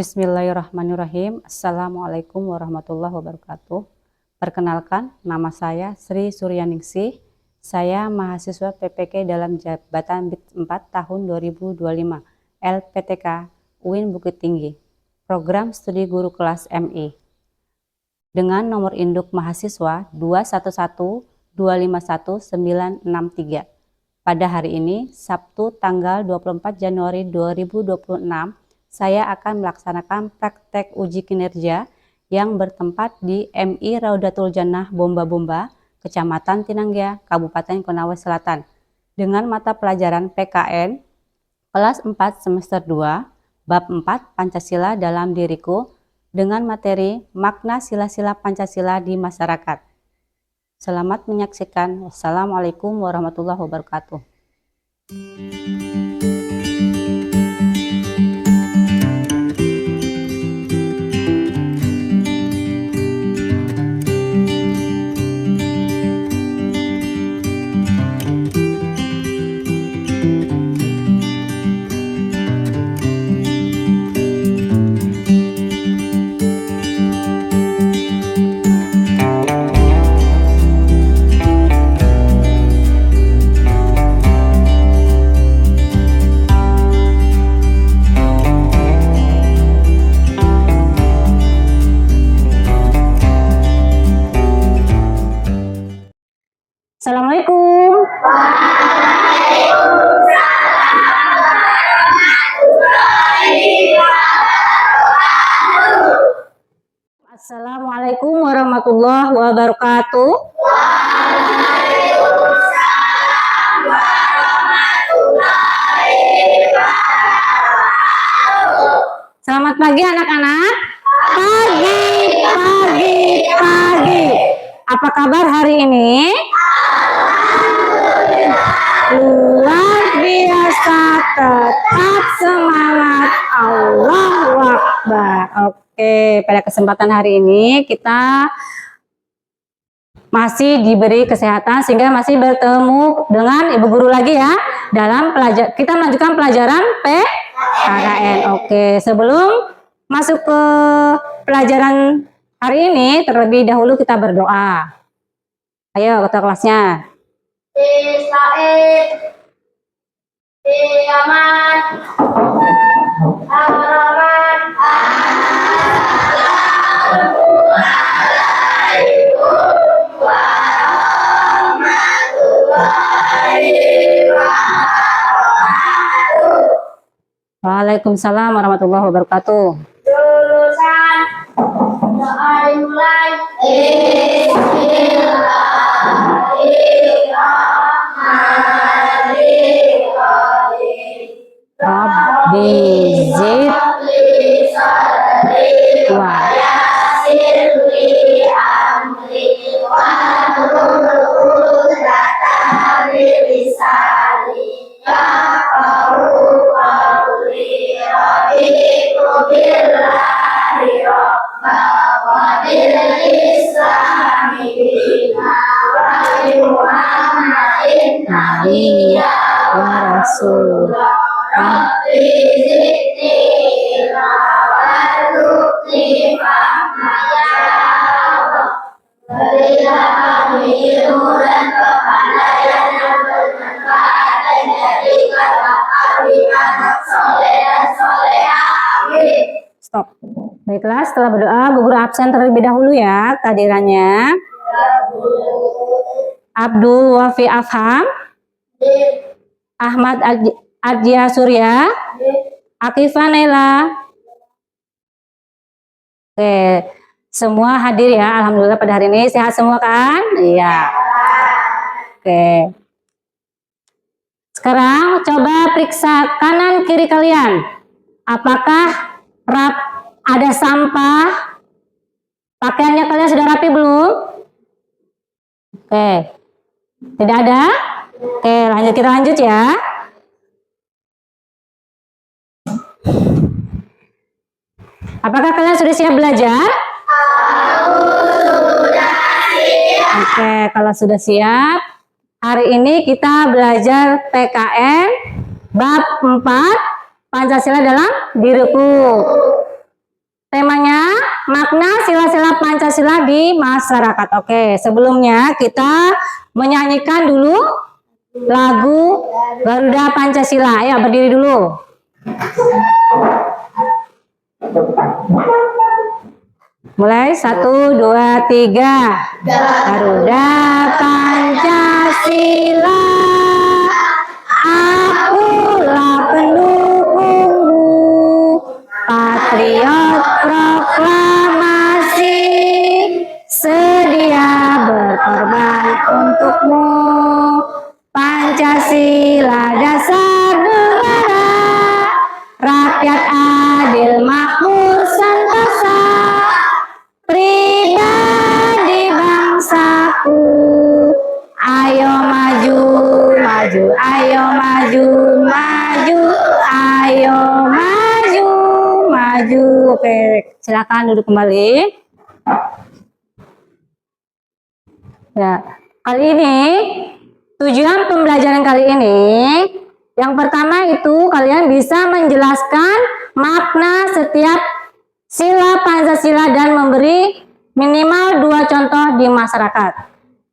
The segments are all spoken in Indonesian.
Bismillahirrahmanirrahim. Assalamualaikum warahmatullahi wabarakatuh. Perkenalkan, nama saya Sri Suryaningsih. Saya mahasiswa PPK dalam jabatan BIT 4 tahun 2025, LPTK UIN Bukit Tinggi, program studi guru kelas MI. Dengan nomor induk mahasiswa 211251963. Pada hari ini, Sabtu tanggal 24 Januari 2026, saya akan melaksanakan praktek uji kinerja yang bertempat di MI Raudatul Jannah Bomba-Bomba, Kecamatan Tinanggia, Kabupaten Konawe Selatan, dengan mata pelajaran PKN kelas 4 semester 2, bab 4 Pancasila dalam diriku, dengan materi makna sila-sila Pancasila di masyarakat. Selamat menyaksikan. Wassalamualaikum warahmatullahi wabarakatuh. Assalamualaikum. Assalamualaikum warahmatullahi wabarakatuh. Selamat pagi anak-anak. Pagi. Apa kabar hari ini? Luar biasa, tetap semangat, Allahu Akbar. Oke, pada kesempatan hari ini kita masih diberi kesehatan sehingga masih bertemu dengan ibu guru lagi ya dalam kita melanjutkan pelajaran PKN. Oke, sebelum masuk ke pelajaran hari ini, terlebih dahulu kita berdoa. Ayo ketua kelasnya. Israel, Aman, Ar-Rahman, Assalamualaikum warahmatullahi wabarakatuh. Waalaikumsalam warahmatullahi wabarakatuh. Jurusan doa dimulai. Rabbi zidni wa yassir li amri wahlul 'uqdatam min lisani yafqahu qawli. Raditu billahi rabban wa bil islami dinan wa bi Muhammadin nabiyyan wa rasulah. Rabbi zidni ilma warzuqni fahma ya Allah. Berilah ilmu dan kepandaian yang bermanfaat dan jadikanlah kami anak soleh dan soleha. Amin. Stop. Baiklah, setelah berdoa, Bu Guru absen terlebih dahulu ya kehadirannya. Abdul Wafi Afham, Ahmad Adya Surya, Akifah Naila. Oke, semua hadir ya. Alhamdulillah pada hari ini sehat semua kan? Iya. Oke. Sekarang coba periksa kanan kiri kalian. Apakah ada sampah? Pakaiannya kalian sudah rapi belum? Oke. Tidak ada? Oke, kita lanjut ya. Apakah kalian sudah siap belajar? Sudah siap. Oke, kalau sudah siap, hari ini kita belajar PKN bab 4 Pancasila dalam diriku. Pancasila di masyarakat. Oke, sebelumnya kita menyanyikan dulu lagu Garuda Pancasila. Ya, berdiri dulu. Mulai 1, 2, 3. Garuda Pancasila, akulah pendukungmu, patriot proklamasi, sedia berkorban untukmu. Pancasila dasar negara, rakyat adil makmur sentosa, pribadi bangsaku. Ayo maju, maju, ayo maju, maju, ayo maju, maju. Oke, silakan duduk kembali. Ya, kali ini tujuan pembelajaran kali ini, yang pertama itu kalian bisa menjelaskan makna setiap sila Pancasila dan memberi minimal 2 contoh di masyarakat.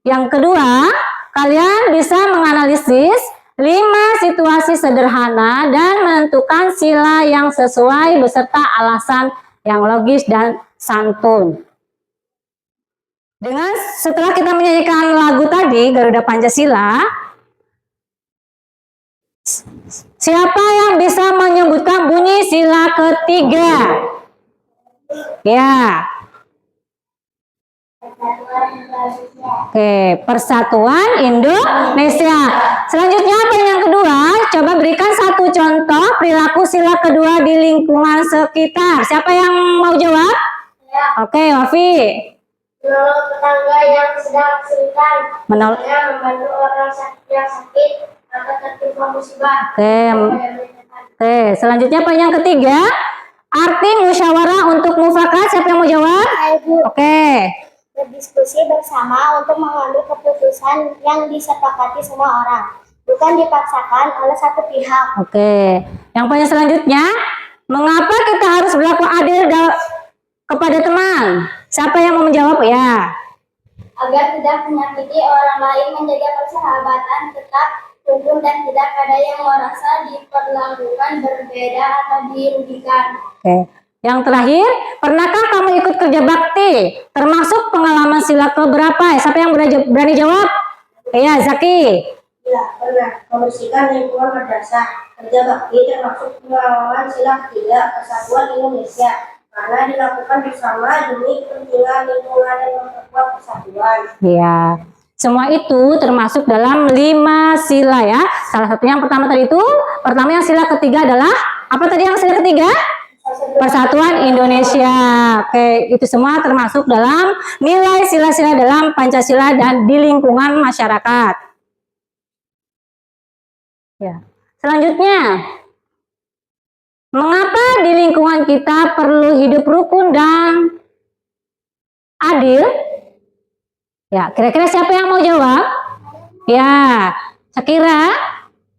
Yang kedua, kalian bisa menganalisis 5 situasi sederhana dan menentukan sila yang sesuai beserta alasan yang logis dan santun. Setelah kita menyanyikan lagu tadi, Garuda Pancasila, siapa yang bisa menyebutkan bunyi sila ketiga? Ya. Oke, Persatuan Indonesia. Selanjutnya apa yang kedua? Coba berikan 1 contoh perilaku sila kedua di lingkungan sekitar. Siapa yang mau jawab? Ya. Oke, Wafi. Menolong tetangga yang sedang kesulitan, membantu orang yang sakit atau tertimpa musibah. Oke, selanjutnya apa yang ketiga? Arti musyawarah untuk mufakat. Siapa yang mau jawab? Oke. Berdiskusi bersama untuk mengambil keputusan yang disepakati semua orang, bukan dipaksakan oleh satu pihak. Oke. Yang poin selanjutnya, mengapa kita harus berlaku adil kepada teman? Siapa yang mau menjawab? Ya. Agar tidak menyakiti orang lain, menjaga persahabatan tetap rukun dan tidak ada yang merasa diperlakukan berbeda atau dirugikan. Oke. Yang terakhir, pernahkah kamu ikut kerja bakti? Termasuk pengalaman sila keberapa? Siapa yang berani jawab? Ya, Zaki. Ya, pernah membersihkan lingkungan madrasah. Kerja bakti termasuk pengalaman sila ketiga Persatuan Indonesia, karena dilakukan bersama demi kepentingan lingkungan dan memperkuat persatuan. Ya, semua itu termasuk dalam 5 sila ya. Salah satunya yang pertama tadi itu, yang sila ketiga adalah apa tadi yang sila ketiga? Persatuan Indonesia. Oke, itu semua termasuk dalam nilai sila-sila dalam Pancasila dan di lingkungan masyarakat. Ya. Selanjutnya, mengapa di lingkungan kita perlu hidup rukun dan adil? Ya, kira-kira siapa yang mau jawab? Ya, Syakira.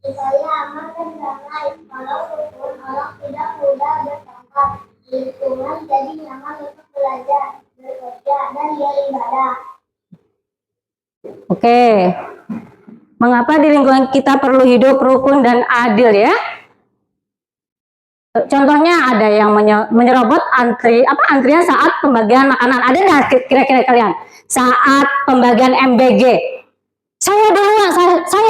Supaya aman dan damai, kalau rukun orang tidak mudah bertengkar, lingkungan jadi nyaman untuk belajar, bekerja, dan beribadah. Oke. Mengapa di lingkungan kita perlu hidup rukun dan adil ya? Contohnya ada yang menyerobot antrian saat pembagian makanan. Ada nggak kira-kira kalian? Saat pembagian MBG. Saya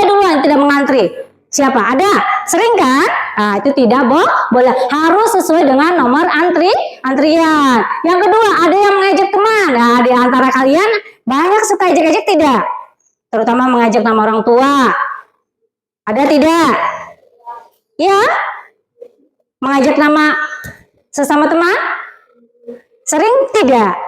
duluan tidak mengantri. Siapa? Ada? Sering kan? Nah, itu tidak boleh. Harus sesuai dengan nomor antrian. Yang kedua, ada yang mengejek teman. Nah, di antara kalian banyak suka ejek-ejek tidak? Terutama mengajak nama orang tua. Ada tidak? Ya? Mengajak nama sesama teman? Sering tidak?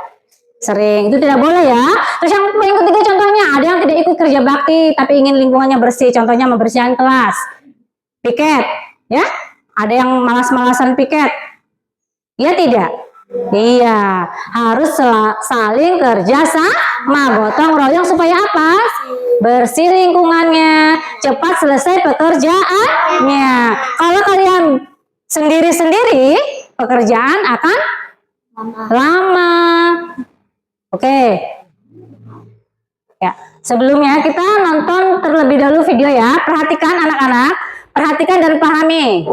Sering. Itu tidak boleh ya. Terus yang ketiga contohnya, ada yang tidak ikut kerja bakti tapi ingin lingkungannya bersih. Contohnya membersihkan kelas. Piket. Ya? Ada yang malas-malasan piket. Iya tidak? Iya, harus saling kerja sama, gotong royong supaya apa? Bersih lingkungannya, cepat selesai pekerjaannya. Kalau kalian sendiri-sendiri, pekerjaan akan lama. Oke. Ya, sebelumnya kita nonton terlebih dahulu video ya. Perhatikan anak-anak, perhatikan dan pahami.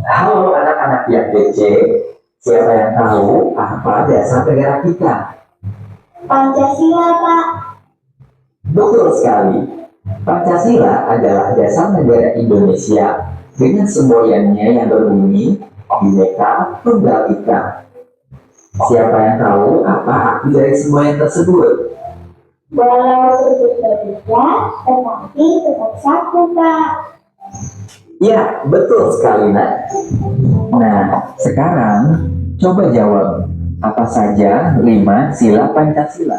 Halo anak-anak yang kece, siapa yang tahu apa dasar negara kita? Pancasila, Pak. Betul sekali. Pancasila adalah dasar negara Indonesia dengan semboyannya yang berbunyi Bhinneka Tunggal Ika. Siapa yang tahu apa arti dari semboyan tersebut? Walau berbeda-beda, tetapi tetap satu, Pak. Ya, betul sekali, Nak. Nah, sekarang coba jawab. Apa saja 5 sila Pancasila?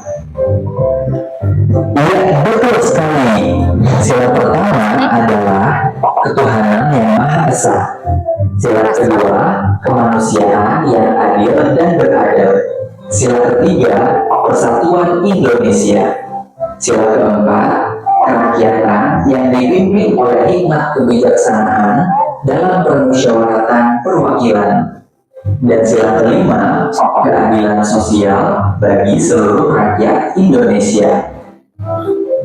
Ya, betul sekali. Sila pertama adalah ketuhanan yang Maha Esa. Sila kedua, kemanusiaan yang adil dan beradab. Sila ketiga, persatuan Indonesia. Sila keempat, kerakyatan yang dipimpin oleh hikmat kebijaksanaan dalam permusyawaratan perwakilan. Dan sila kelima, keadilan sosial bagi seluruh rakyat Indonesia.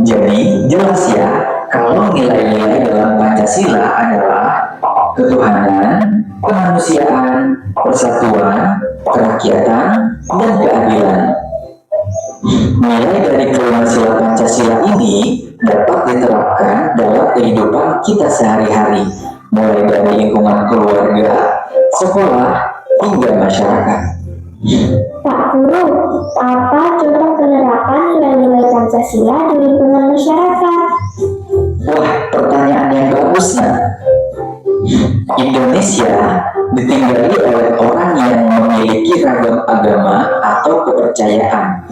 Jadi jelas ya, kalau nilai-nilai dalam Pancasila adalah ketuhanan, kemanusiaan, persatuan, kerakyatan, dan keadilan. Nilai dari kelima sila Pancasila ini dapat diterapkan dalam kehidupan kita sehari-hari, mulai dari lingkungan keluarga, sekolah, hingga masyarakat. Pak Guru, apa contoh penerapan nilai-nilai Pancasila di lingkungan masyarakat? Wah, pertanyaan yang bagus, Nak. Indonesia ditinggali oleh orang yang memiliki ragam agama atau kepercayaan.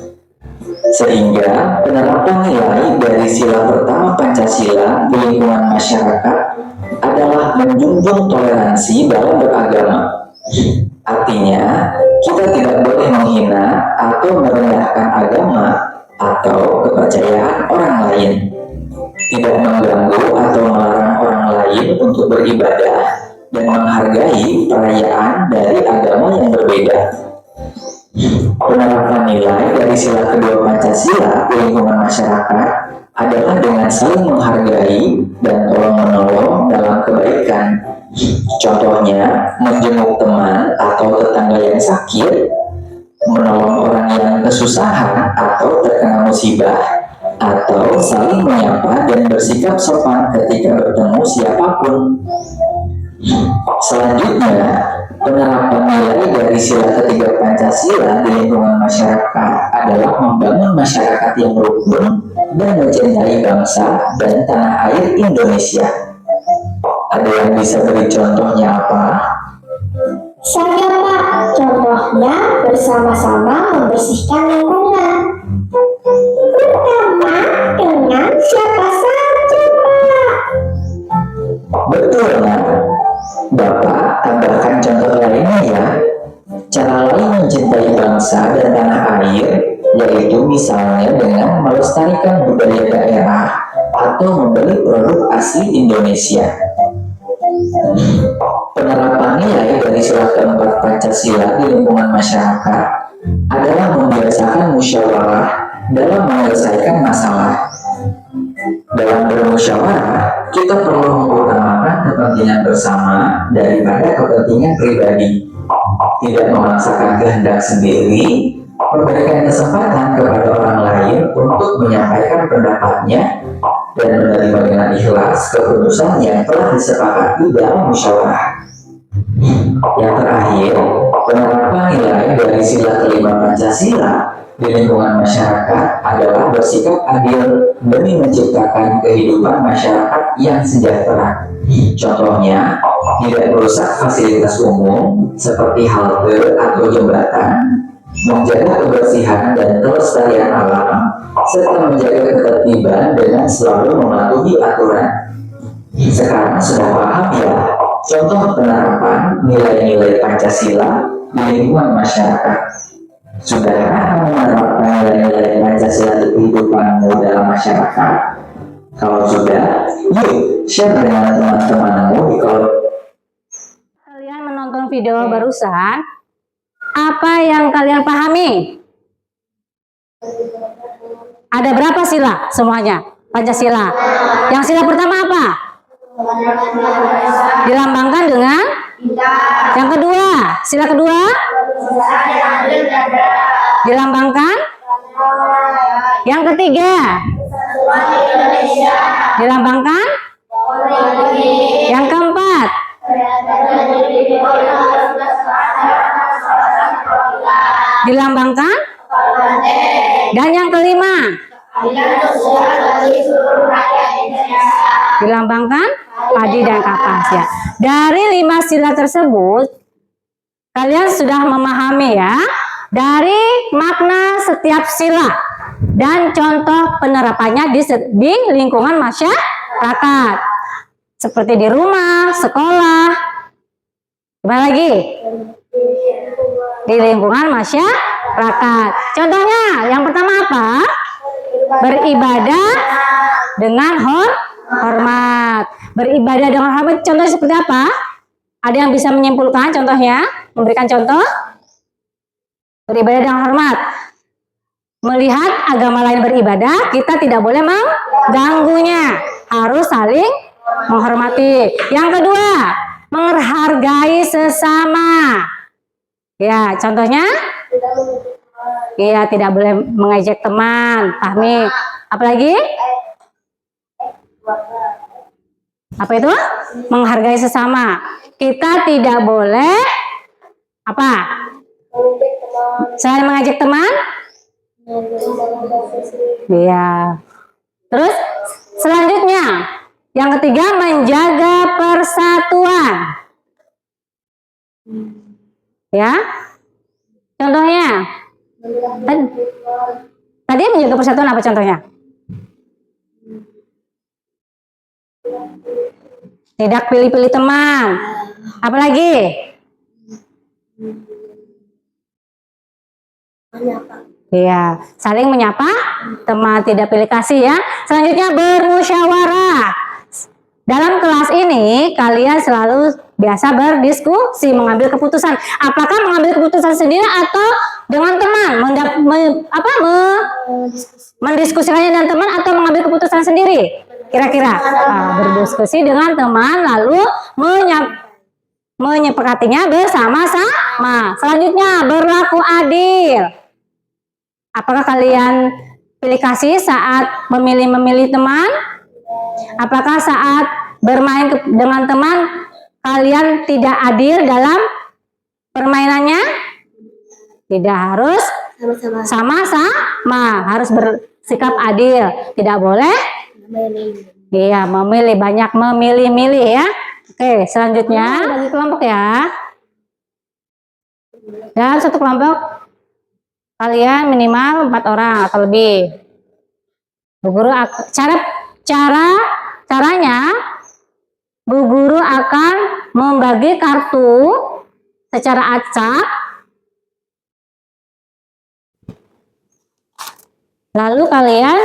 Sehingga penerapan nilai dari sila pertama Pancasila di lingkungan masyarakat adalah menjunjung toleransi dalam beragama. Artinya, kita tidak boleh menghina atau merendahkan agama atau kepercayaan orang lain. Tidak mengganggu atau melarang orang lain untuk beribadah dan menghargai perayaan dari agama yang berbeda. Penerapan nilai dari sila kedua Pancasila di lingkungan masyarakat adalah dengan saling menghargai dan tolong-menolong dalam kebaikan. Contohnya, menjenguk teman atau tetangga yang sakit, menolong orang yang kesusahan atau terkena musibah, atau saling menyapa dan bersikap sopan ketika bertemu siapapun. Selanjutnya, penerapan nilai dari sila ketiga Pancasila di lingkungan masyarakat adalah membangun masyarakat yang rukun dan mencintai bangsa dan tanah air Indonesia. Ada yang bisa beri contohnya apa? Saya, Pak. Contohnya bersama-sama membersihkan lingkungan. Pertama, dengan siapa saja, Pak? Betul, Nak. Bapak tambahkan contoh lainnya ya. Cara lain mencintai bangsa dan tanah air, yaitu misalnya dengan melestarikan budaya daerah atau membeli produk asli Indonesia. Penerapan nilai dari sila keempat Pancasila di lingkungan masyarakat adalah membiasakan musyawarah dalam menyelesaikan masalah. Dalam bermusyawarah, kita perlu mengutamakan kepentingan bersama daripada kepentingan pribadi. Tidak memaksakan kehendak sendiri, memberikan kesempatan kepada orang lain untuk menyampaikan pendapatnya dan menerima dengan ikhlas keputusan yang telah disepakati dalam musyawarah. Yang terakhir, penerapan nilai dari sila kelima Pancasila di lingkungan masyarakat adalah bersikap adil demi menciptakan kehidupan masyarakat yang sejahtera. Contohnya, tidak merusak fasilitas umum seperti halte atau jembatan, menjaga kebersihan dan kelestarian alam, serta menjaga ketertiban dengan selalu mematuhi aturan. Sekarang sudah paham ya contoh penerapan nilai-nilai Pancasila di lingkungan masyarakat. Sudahkah kamu menerapkan nilai-nilai Pancasila di kehidupanmu dalam masyarakat? Kalau sudah, yuk share dengan teman-temanmu di kolom menonton video barusan, apa yang kalian pahami? Ada berapa sila semuanya? Pancasila. Yang sila pertama apa? Dilambangkan dengan? Yang kedua, sila kedua? Dilambangkan? Yang ketiga? Dilambangkan? Yang keempat? Dilambangkan? Dan yang kelima? Dilambangkan padi dan kapas ya. Dari 5 sila tersebut, kalian sudah memahami ya, dari makna setiap sila dan contoh penerapannya di lingkungan masyarakat. Seperti di rumah, sekolah, apa lagi? Di lingkungan masyarakat. Contohnya, yang pertama apa? Beribadah dengan hormat. Beribadah dengan hormat, contohnya seperti apa? Ada yang bisa menyimpulkan contohnya? Memberikan contoh? Beribadah dengan hormat. Melihat agama lain beribadah, kita tidak boleh mengganggunya. Harus saling menghormati. Yang kedua, menghargai sesama. Ya, contohnya? Iya, tidak boleh mengejek teman. Pahami? Apalagi? Apa itu? Menghargai sesama. Kita tidak boleh apa? Selain mengejek teman? Iya. Terus selanjutnya, yang ketiga menjaga persatuan. Ya. Contohnya? Tadi menjaga persatuan apa contohnya? Tidak pilih-pilih teman. Apalagi? Iya, saling menyapa teman, tidak pilih kasih ya. Selanjutnya bermusyawarah. Dalam kelas ini kalian selalu biasa berdiskusi, mengambil keputusan. Apakah mengambil keputusan sendiri atau dengan teman? Mendiskusikannya dengan teman atau mengambil keputusan sendiri? Kira-kira berdiskusi dengan teman lalu menyepakatinya bersama-sama. Selanjutnya berlaku adil. Apakah kalian pilih kasih saat memilih teman? Apakah saat bermain dengan teman kalian tidak adil dalam permainannya? Tidak, harus sama-sama, harus bersikap adil. Tidak boleh iya memilih, banyak memilih-milih ya. Oke, selanjutnya bagi kelompok ya. Dalam satu kelompok kalian minimal 4 orang atau lebih. Bu Guru caranya Bu Guru akan membagi kartu secara acak. Lalu kalian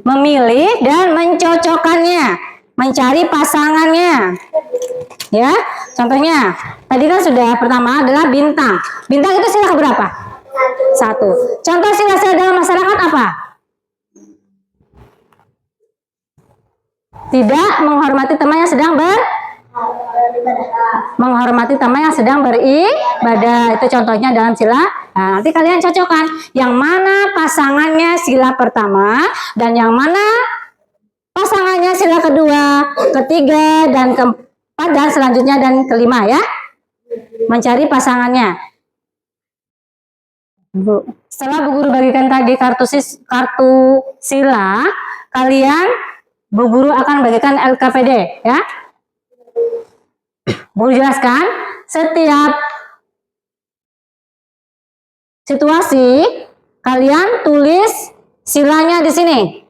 memilih dan mencocokkannya, mencari pasangannya. Ya, contohnya tadi kan sudah pertama adalah bintang. Bintang itu sila berapa? 1. Contoh sila-sila dalam masyarakat apa? Tidak menghormati teman yang sedang beribadah. Itu contohnya dalam sila. Nah, nanti kalian cocokkan yang mana pasangannya sila pertama dan yang mana pasangannya sila kedua, ketiga, dan keempat, dan selanjutnya dan kelima ya. Mencari pasangannya. Setelah Bu Guru bagikan tadi kartu sila, kalian Bu Guru akan bagikan LKPD ya. Bu Guru jelaskan setiap situasi kalian tulis silanya di sini.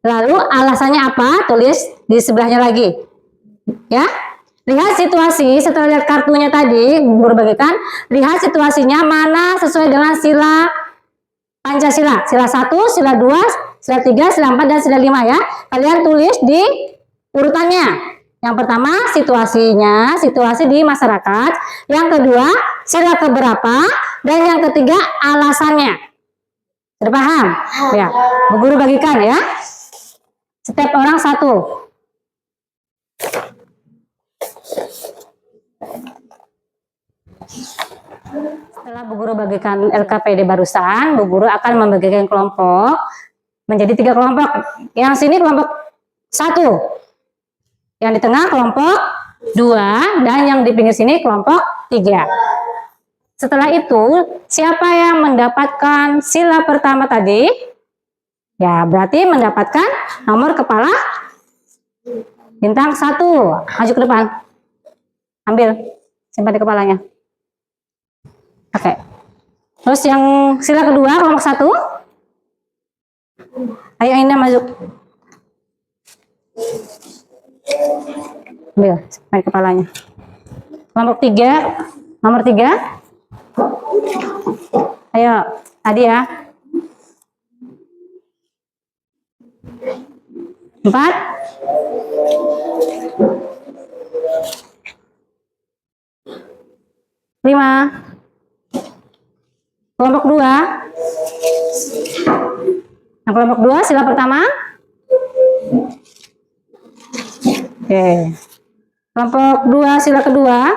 Lalu alasannya apa? Tulis di sebelahnya lagi. Ya. Lihat situasi, setelah lihat kartunya tadi, Bu Guru bagikan, lihat situasinya mana sesuai dengan sila Pancasila. Sila 1, sila 2, sila 3, sila 4, dan sila 5 ya. Kalian tulis di urutannya. Yang pertama situasinya, situasi di masyarakat. Yang kedua sila keberapa, dan yang ketiga alasannya. Sudah paham? Ya, Bu Guru bagikan ya. Setiap orang satu. Setelah Bu Guru bagikan LKPD barusan, Bu Guru akan membagikan kelompok menjadi 3 kelompok. Yang sini kelompok 1. Yang di tengah kelompok 2, dan yang di pinggir sini kelompok 3. Setelah itu, siapa yang mendapatkan sila pertama tadi? Ya, berarti mendapatkan nomor kepala bintang 1. Maju ke depan. Ambil, simpan di kepalanya. Oke. Terus yang sila kedua kelompok 1. Ayo Indah maju. Ambil, simpan di kepalanya. Kelompok 3, nomor 3. Ayo, tadi ya. 4. Lima. Kelompok 2. Nah, kelompok 2 sila pertama. Oke. Kelompok 2 sila kedua.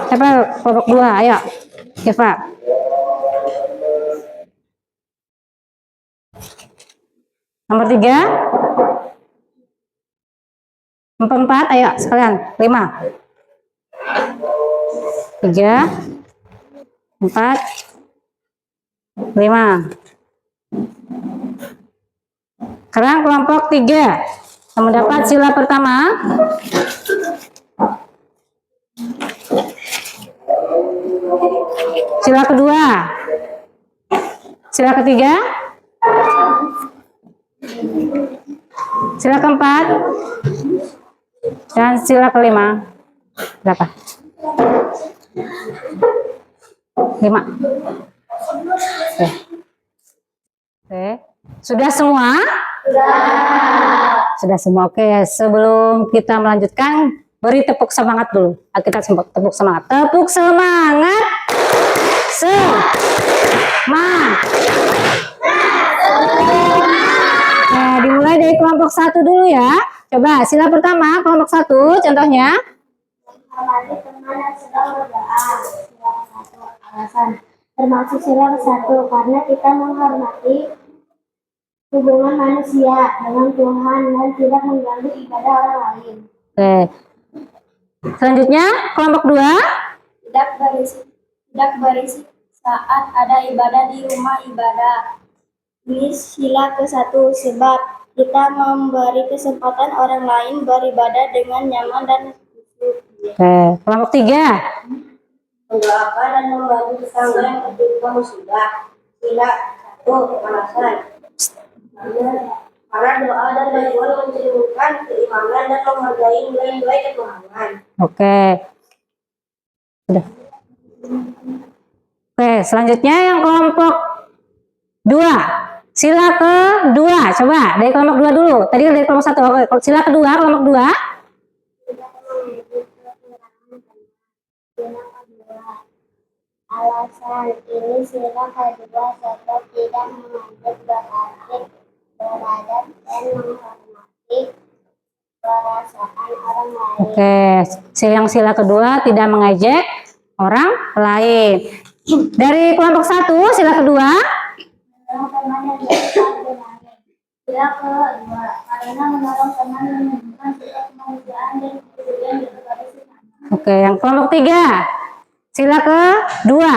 Siapa kelompok 2? Ayo. Eva. Nomor 3. Nomor 4, ayo sekalian. 5. 3, 4, 5. Sekarang kelompok 3 yang mendapat sila pertama. Sila kedua. Sila ketiga. Sila keempat. Dan sila kelima. Berapa? 5. Oke. Sudah semua? Sudah semua. Oke, sebelum kita melanjutkan, beri tepuk semangat dulu. Kita tepuk semangat. Tepuk semangat. Semangat. Nah, dimulai dari kelompok 1 dulu ya. Coba sila pertama, kelompok 1, contohnya. Menghormati teman yang sedang berdoa. Sila ke-1, alasan. Termasuk sila ke-1 karena kita menghormati hubungan manusia dengan Tuhan dan tidak mengganggu ibadah orang lain. Oke. Selanjutnya kelompok 2. Tidak berisi saat ada ibadah di rumah ibadah. Ini sila ke-1 sebab kita memberi kesempatan orang lain beribadah dengan nyaman dan khusyuk. Oke. Kelompok 3. Mendoakan dan membantu tetangga yang tertimpa musibah. Sila 1, alasan. Karena doa dan bantuan mencerminkan keimanan dan menghargai nilai-nilai ketuhanan. Oke. Sudah. Oke, selanjutnya yang kelompok 2. Sila kedua. Coba dari kelompok 2 dulu. Tadi dari kelompok 1. Oke, sila kedua, kelompok 2. Alasan ini sila kedua sebab tidak mengajak berarti beradab dan menghormati perasaan orang lain. Oke, yang sila kedua tidak mengejek orang lain. Dari kelompok 1, sila kedua. Sila kedua karena menolong teman menunjukkan sikap kemanusiaan dan kepedulian kepada sesama. Oke, yang kelompok 3. Sila kedua.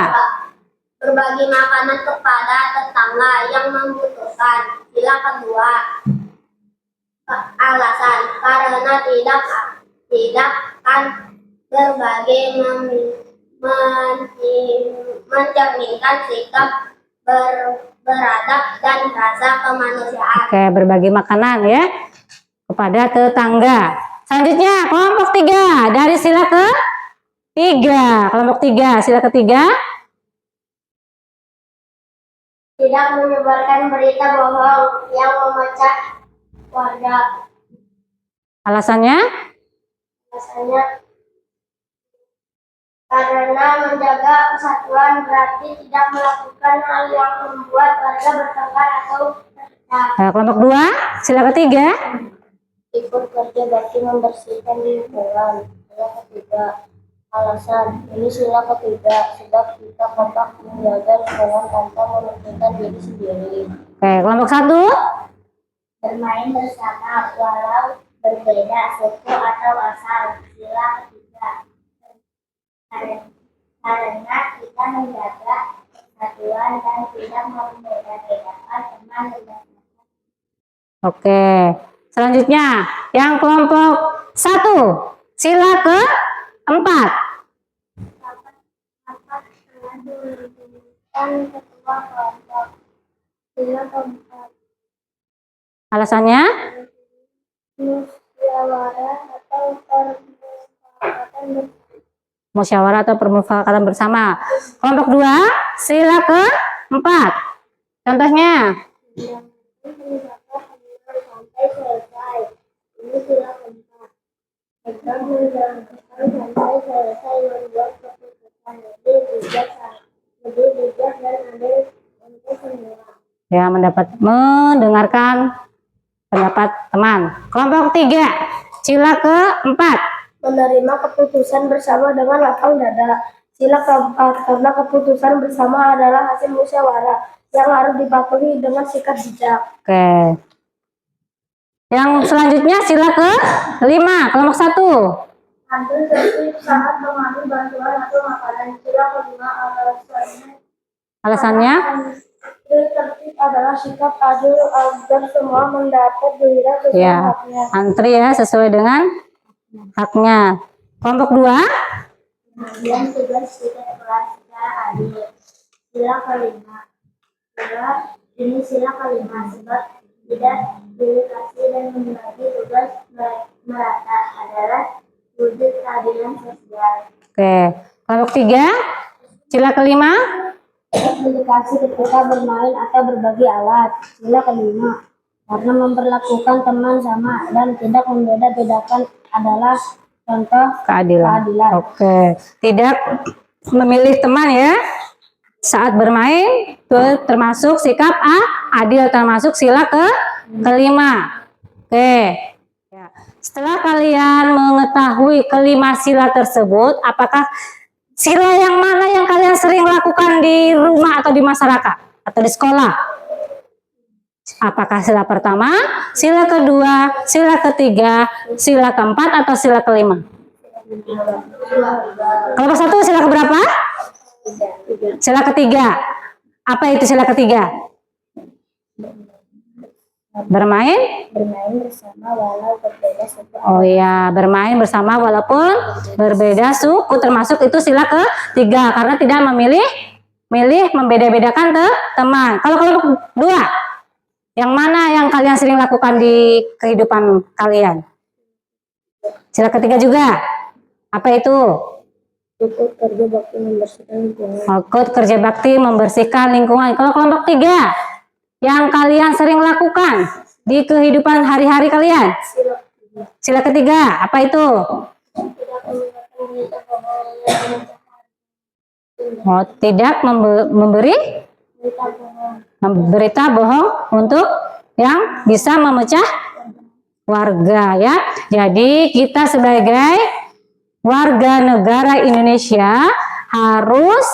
Berbagi makanan kepada tetangga yang membutuhkan. Sila kedua. Alasan karena tidak kan berbagi mencerminkan sikap beradab dan rasa kemanusiaan. Oke, berbagi makanan ya kepada tetangga. Selanjutnya kelompok 3 dari sila ke-3. Kelompok 3, sila ketiga. Tidak menyebarkan berita bohong yang memecah warga. Alasannya? Alasannya karena menjaga persatuan berarti tidak melakukan hal yang membuat warga bertengkar atau terpecah. Nah, kelompok 2, sila ketiga. Ikut kerja bakti membersihkan lingkungan. Sila ketiga, alasan ini sila ketiga sebab kita kompak menjaga lingkungan tanpa mementingkan diri sendiri. Oke, kelompok 1. Bermain bersama walau berbeda suku atau asal. Sila ketiga, karena kita menjaga persatuan dan tidak membeda-bedakan teman dan Oke, selanjutnya yang kelompok 1, sila ke-4. dapat telah diberikan ketua kelompok. Sila keempat, Alasannya? musyawarah atau permufakatan Musyawarah atau permufakatan bersama. Kelompok 2, sila ke-4. Contohnya? yang sampai selesai. Ini sila keempat. Kita menjalankan sampai selesai membuat keputusan lebih bijak dan adil untuk semua. Ya, mendengarkan pendapat teman. Kelompok 3, sila ke-4. Menerima keputusan bersama dengan lapang dada. Sila keempat, karena keputusan bersama adalah hasil musyawarah yang harus dipatuhi dengan sikap bijak. Oke. Yang selanjutnya sila ke-5, kelompok 1. Ambil tertib saat mengambil bantuan atau makanan. Sila kelima, Alasannya? ambil tertib adalah sikap adil agar semua mendapat giliran sesuai Ya, haknya. antri ya sesuai dengan haknya. Kelompok 2, Kemudian tugas kita kelas secara adil. Sila kelima. Sila kelima sebab tidak dedikasi dan membagi tugas merata adalah wujud keadilan sosial. oke. Kelompok 3, sila ke-5. Dedikasi ketika bermain atau berbagi alat. Sila kelima. Karena memperlakukan teman sama dan tidak membeda-bedakan adalah contoh Keadilan. Oke. Tidak memilih teman ya saat bermain, itu termasuk sikap adil, termasuk sila ke-5. Oke. Ya. Setelah kalian mengetahui kelima sila tersebut, apakah sila yang mana yang kalian sering lakukan di rumah atau di masyarakat atau di sekolah? Apakah sila pertama, sila kedua, sila ketiga, sila keempat, atau sila kelima? Kelompok 1 sila keberapa? Sila ketiga. Apa itu sila ketiga? Bermain? bermain bersama walau berbeda suku. Oh ya, bermain bersama walaupun berbeda suku, termasuk itu sila ketiga karena tidak memilih membeda-bedakan teman. Kalau kelompok 2, yang mana yang kalian sering lakukan di kehidupan kalian? Sila ketiga juga. Apa itu? Ikut kerja bakti membersihkan lingkungan. Ikut kerja bakti membersihkan lingkungan. Kalau kelompok 3, yang kalian sering lakukan di kehidupan hari-hari kalian? Sila ketiga. Apa itu? Oh, tidak memberi berita bohong untuk yang bisa memecah warga ya. Jadi kita sebagai warga negara Indonesia harus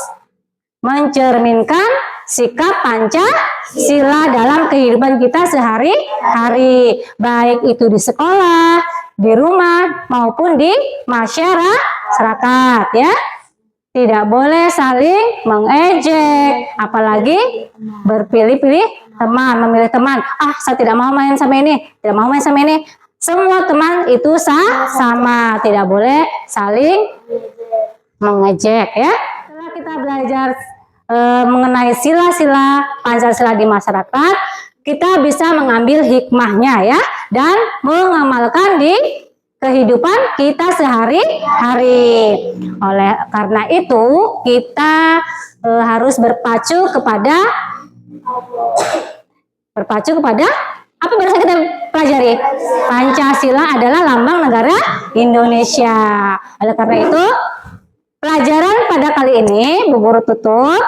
mencerminkan sikap Pancasila dalam kehidupan kita sehari-hari, baik itu di sekolah, di rumah maupun di masyarakat ya. Tidak boleh saling mengejek, apalagi berpilih-pilih teman, memilih teman. Ah, saya tidak mau main sama ini, tidak mau main sama ini. Semua teman itu sama, tidak boleh saling mengejek ya. Setelah kita belajar mengenai sila-sila Pancasila di masyarakat, kita bisa mengambil hikmahnya ya dan mengamalkan di kehidupan kita sehari-hari. Oleh karena itu kita harus berpacu kepada apa barusan kita pelajari? dari Pancasila adalah lambang negara Indonesia. Oleh karena itu, pelajaran pada kali ini Bu Guru tutup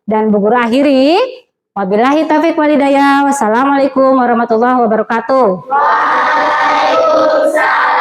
dan Bu Guru akhiri. Wabillahi taufiq walhidayah. Wassalamualaikum warahmatullahi wabarakatuh. Waalaikumsalam.